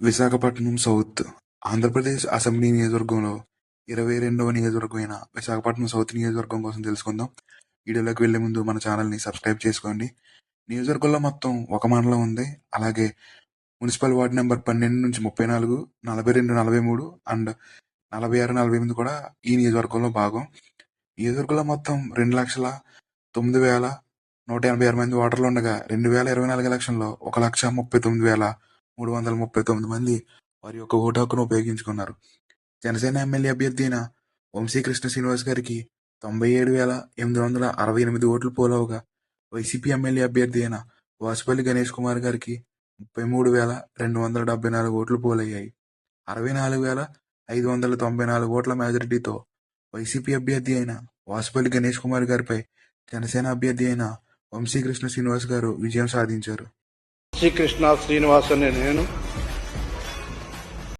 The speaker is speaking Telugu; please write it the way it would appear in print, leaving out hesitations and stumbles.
విశాఖపట్నం సౌత్ ఆంధ్రప్రదేశ్ అసెంబ్లీ నియోజకవర్గంలో 22వ నియోజకవర్గమైన విశాఖపట్నం సౌత్ నియోజకవర్గం కోసం తెలుసుకుందాం. వీడియోలోకి వెళ్లే ముందు మన ఛానల్ని సబ్స్క్రైబ్ చేసుకోండి. నియోజకవర్గంలో మొత్తం ఒక మండలం ఉంది. అలాగే మున్సిపల్ వార్డు నెంబర్ 12 నుంచి 34, 42, 43 అండ్ 46, 48 కూడా ఈ నియోజకవర్గంలో భాగం. నియోజకవర్గంలో మొత్తం 2,09,186 మంది ఓటర్లు ఉండగా 2024 ఎలక్షన్లో 1,39,339 మంది వారి యొక్క ఓటు హక్కును ఉపయోగించుకున్నారు. జనసేన ఎమ్మెల్యే అభ్యర్థి అయిన వంశీకృష్ణ శ్రీనివాస్ గారికి 97,868 ఓట్లు పోలవగా, వైసీపీ ఎమ్మెల్యే అభ్యర్థి అయిన వాసుపల్లి గణేష్ కుమార్ గారికి 33,274 ఓట్లు పోలయ్యాయి. 64,594 ఓట్ల మెజారిటీతో వైసీపీ అభ్యర్థి అయిన వాసుపల్లి గణేష్ కుమార్ గారిపై జనసేన అభ్యర్థి అయిన వంశీకృష్ణ శ్రీనివాస్ గారు విజయం సాధించారు. శ్రీకృష్ణ శ్రీనివాస్ అనే నేను